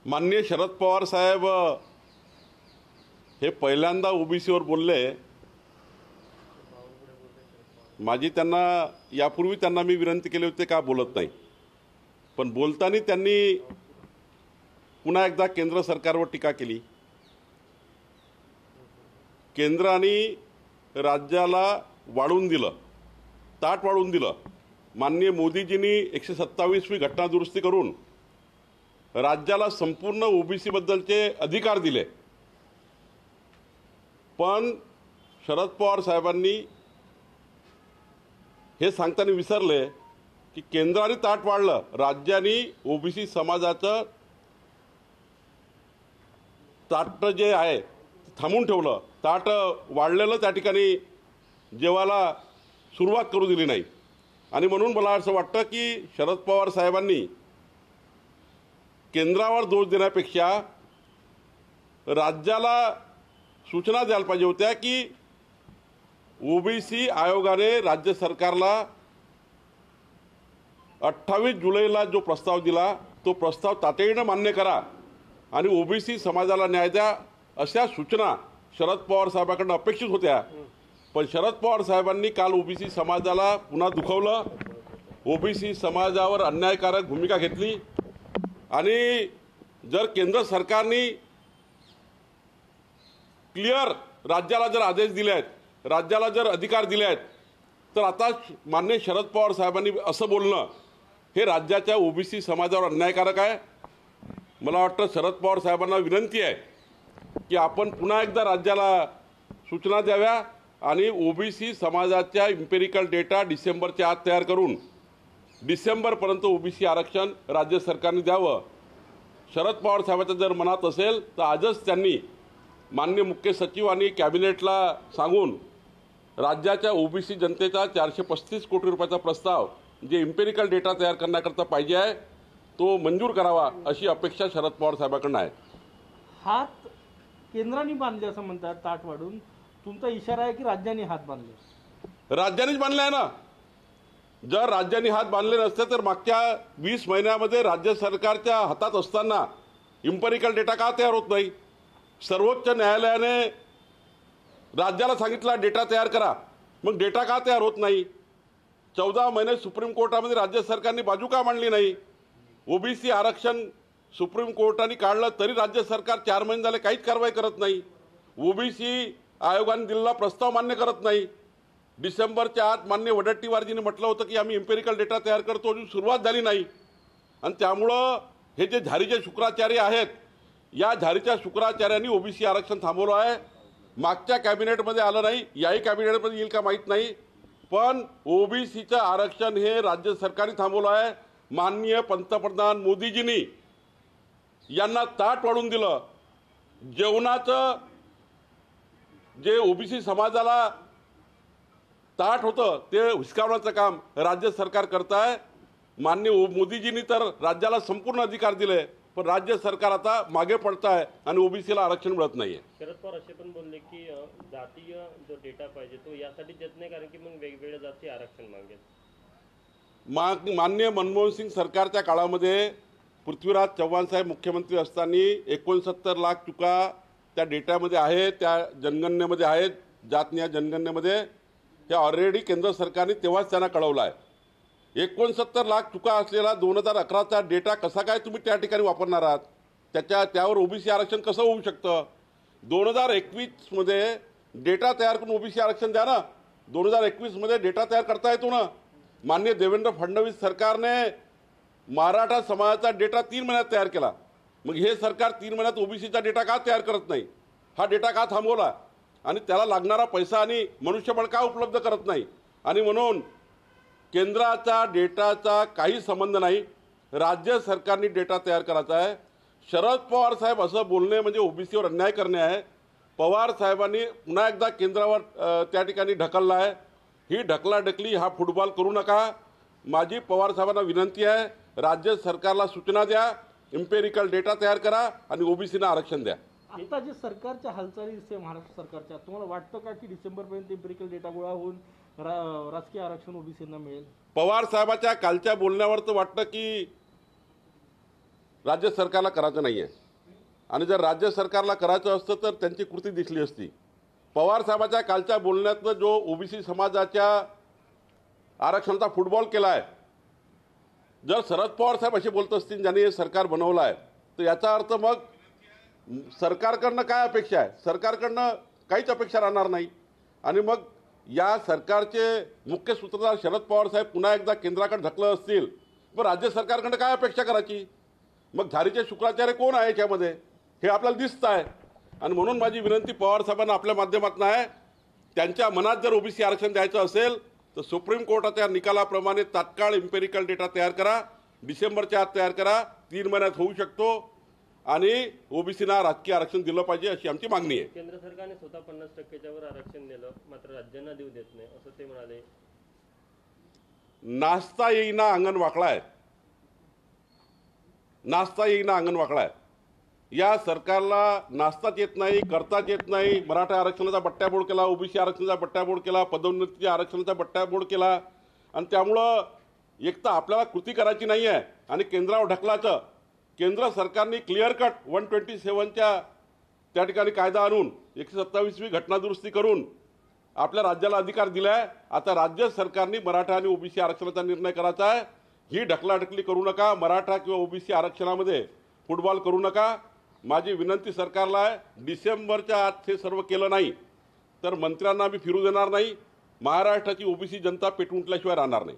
माननीय शरद पवार साहेब हे पहिल्यांदा ओबीसीवर बोलले। माझी त्यांना यापूर्वी त्यांना मी विनंती केली होती का बोलत नाही, पण बोलताना त्यांनी पुन्हा एकदा केंद्र सरकारवर टीका केली। केंद्राने राज्याला वाढवून दिलं, ताट वाढवून दिलं। माननीय मोदीजींनी 127वी घटना दुरुस्ती करून राज्याला संपूर्ण ओबीसी बद्दलचे अधिकार दिले, पण शरद पवार साहेबांनी हे सांगताना विसरले की केंद्राने ताट वाढलं, राज्याने ओबीसी समाजाचं ताट जे आहे थांबून ठेवलं। ताट वाढलेलं त्या ठिकाणी जेवायला सुरुवात करू दिली नाही। आणि म्हणून मला असं वाटतं की शरद पवार साहेबांनी केंद्रावर दोष देण्यापेक्षा राज्याला सूचना द्यायला पाहिजे होत्या की ओबीसी आयोगाने राज्य सरकारला 28 जुलैला जो प्रस्ताव दिला तो प्रस्ताव तातडीने मान्य करा आणि ओबीसी समाजाला न्याय द्या, अशा सूचना शरद पवार साहेबांकडून अपेक्षित होत्या। पण शरद पवार साहेबांनी काल ओबीसी समाजाला पुन्हा दुखवलं, ओबीसी समाजावर अन्यायकारक भूमिका घेतली। आणि जर केंद्र सरकारने क्लिअर राज्याला जर आदेश दिले आहेत, राज्याला जर अधिकार दिले आहेत, तर आता माननीय शरद पवार साहेबांनी असं बोलणं हे राज्याच्या ओबीसी समाजावर अन्यायकारक आहे। मला वाटतं शरद पवार साहेबांना विनंती आहे की आपण पुन्हा एकदा राज्याला सूचना द्याव्या आणि ओबीसी समाजाच्या इम्पेरिकल डेटा डिसेंबरच्या आत तयार करून डिसेंबरपर्यंत ओबीसी आरक्षण राज्य सरकारने द्यावं। शरद पवार साहेबांच्या जर मनात असेल तर आजच त्यांनी माननीय मुख्य सचिव आणि कॅबिनेटला सांगून राज्याच्या ओबीसी जनतेचा 435 कोटी रुपयाचा प्रस्ताव जे इम्पेरिकल डेटा तयार करण्याकरता पाहिजे आहे तो मंजूर करावा, अशी अपेक्षा शरद पवार साहेबांकडून आहे। हात केंद्राने बांधले असं म्हणतात ताट वाढून, तुमचा इशारा आहे की राज्याने हात बांधले? राज्यानेच बांधले आहे ना। जर राज्यांनी हात बांधले नसते तर मागच्या 20 महिन्यामध्ये राज्य सरकारच्या हातात असताना इम्पेरिकल डेटा का तयार होत नाही? सर्वोच्च न्यायालयाने राज्याला सांगितलं डेटा तयार करा, मग डेटा का तयार होत नाही? 14 महिने सुप्रीम कोर्टामध्ये राज्य सरकारने बाजू का मांडली नाही? ओबीसी आरक्षण सुप्रीम कोर्टाने काढलं तरी राज्य सरकार 4 महिने झाले काहीच कारवाई करत नाही। ओबीसी आयोगाने दिलेला प्रस्ताव मान्य करत नाही। डिसेंबरच्या आत मान्य वडट्टीवारजींनी म्हटलं होतं की आम्ही इम्पेरिकल डेटा तयार करतो, अजून सुरुवात झाली नाही। आणि त्यामुळं हे जे झारीचे शुक्राचार्य आहेत, या झारीच्या शुक्राचार्यांनी ओबीसी आरक्षण थांबवलं आहे। मागच्या कॅबिनेटमध्ये आलं नाही, याही कॅबिनेटमध्ये येईल का माहीत नाही, पण ओबीसीचं आरक्षण हे राज्य सरकारने थांबवलं आहे। माननीय पंतप्रधान मोदीजींनी यांना ताट वाढून दिलं। जेवणाचं जे ओबीसी समाजाला ताट होतं ते हिसकावण्याचं काम राज्य सरकार करत आहे। माननीय मोदीजींनी तर राज्याला संपूर्ण अधिकार दिले, पण राज्य सरकार आता मागे पडत आहे आणि ओबीसीला आरक्षण मिळत नाहीये। शरद पवार असे पण बोलले की जातीय जो डेटा पाहिजे तो यासाठी देत नाही, कारण की मग वेगवेगळ्या जाती आरक्षण मागेल। माननीय मनमोहन सिंग सरकारच्या काळामध्ये पृथ्वीराज चव्हाण साहेब मुख्यमंत्री असताना 69 लाख चुका त्या डेटामध्ये आहेत, त्या जनगणनेमध्ये आहेत, जातनिहाय जनगणनेमध्ये। हे ऑलरेडी केंद्र सरकारने तेव्हाच त्यांना कळवलं आहे। 69 लाख चुका असलेला 2011चा डेटा कसा काय तुम्ही त्या ठिकाणी वापरणार आहात? त्यावर ओबीसी आरक्षण कसं होऊ शकतं? 2021 मध्ये डेटा तयार करून ओबीसी आरक्षण द्या ना। 2021 मध्ये डेटा तयार करता येतो ना। माननीय देवेंद्र फडणवीस सरकारने मराठा समाजाचा डेटा 3 महिन्यात तयार केला, मग हे सरकार 3 महिन्यात ओबीसीचा डेटा का तयार करत नाही? हा डेटा का थांबवला? आणि त्याला लागणारा पैसा आणि मनुष्यबळ का उपलब्ध करत नाही? आणि म्हणून केंद्राचा डेटाचा काही संबंध नाही, राज्य सरकारने डेटा तयार करायचा आहे। शरद पवार साहेब असं बोलणे म्हणजे ओबीसीवर अन्याय करणे आहे। पवार साहेबांनी पुन्हा एकदा केंद्रावर त्या ठिकाणी ढकलला आहे। ही ढकलाढकली हा फुटबॉल करू नका। माझी पवार साहेबांना विनंती आहे, राज्य सरकारला सूचना द्या, इम्पेरिकल डेटा तयार करा आणि ओबीसीना आरक्षण द्या। आता जे सरकारच्या हालचाली दिसते महाराष्ट्र सरकारच्या, तुम्हाला वाटतं का की डिसेंबरपर्यंत इम्पेरिकल डेटा गोळा होऊन राजकीय आरक्षण ओबीसींना मिळेल? पवार साहेबाच्या कालच्या बोलण्यावर तर वाटतं की राज्य सरकारला करायचं नाही आहे. आणि जर राज्य सरकारला करायचं असतं तर त्यांची कृती दिसली असती. पवार साहेबाच्या कालच्या बोलण्यातनं जो ओबीसी समाजाच्या आरक्षणाचा फुटबॉल केला आहे, जर शरद पवार साहेब असे बोलत असतील ज्यांनी हे सरकार बनवलं आहे, तर याचा अर्थ मग सरकारकडनं काय अपेक्षा आहे? सरकारकडनं काहीच अपेक्षा राहणार नाही. आणि मग या सरकारचे मुख्य सूत्रधार शरद पवार साहेब पुन्हा एकदा केंद्राकडे ढकलत असतील, पण राज्य सरकारकडनं काय अपेक्षा करायची? मग धारीचे शुक्राचार्य कोण आहे याच्यामध्ये हे आपल्याला दिसतं आहे. आणि म्हणून माझी विनंती पवार साहेबांना आपल्या माध्यमातून आहे, त्यांच्या मनात जर ओबीसी आरक्षण द्यायचं असेल तर सुप्रीम कोर्टाच्या निकालाप्रमाणे तात्काळ इम्पेरिकल डेटा तयार करा, डिसेंबरच्या आत तयार करा, 3 महिन्यात होऊ शकतो. आणि ओबीसीना राजकीय आरक्षण दिलं पाहिजे अशी आमची मागणी आहे. केंद्र सरकारने स्वतः 50%च्या वर आरक्षण दिलं, मात्र राज्यांना देऊ देत नाही असं ते म्हणाले. नाचता येईना अंगण वाकडा आहे. नाचता येईना अंगण वाकडा आहे. या सरकारला नाचताच येत नाही, करताच येत नाही. मराठा आरक्षणाचा बट्ट्याबोळ केला, ओबीसी आरक्षणाचा बट्ट्याबोळ केला, पदोन्नतीच्या आरक्षणाचा बट्ट्याबोळ केला. आणि त्यामुळं एक तर आपल्याला कृती करायची नाही आहे आणि केंद्रावर ढकलायचं. केंद्र सरकारने क्लिअर कट 127च्या त्या ठिकाणी कायदा आणून 127वी घटना दुरुस्ती करून आपल्या राज्याला अधिकार दिलाय. आता राज्य सरकारने मराठा आणि ओबीसी आरक्षणाचा निर्णय करायचा आहे. ही ढकलाढकली करू नका. मराठा किंवा ओबीसी आरक्षणामध्ये फुटबॉल करू नका. माझी विनंती सरकारला आहे, डिसेंबरच्या आत हे सर्व केलं नाही तर मंत्र्यांना मी फिरू देणार नाही. महाराष्ट्राची ओबीसी जनता पेटवून उठल्याशिवाय राहणार नाही.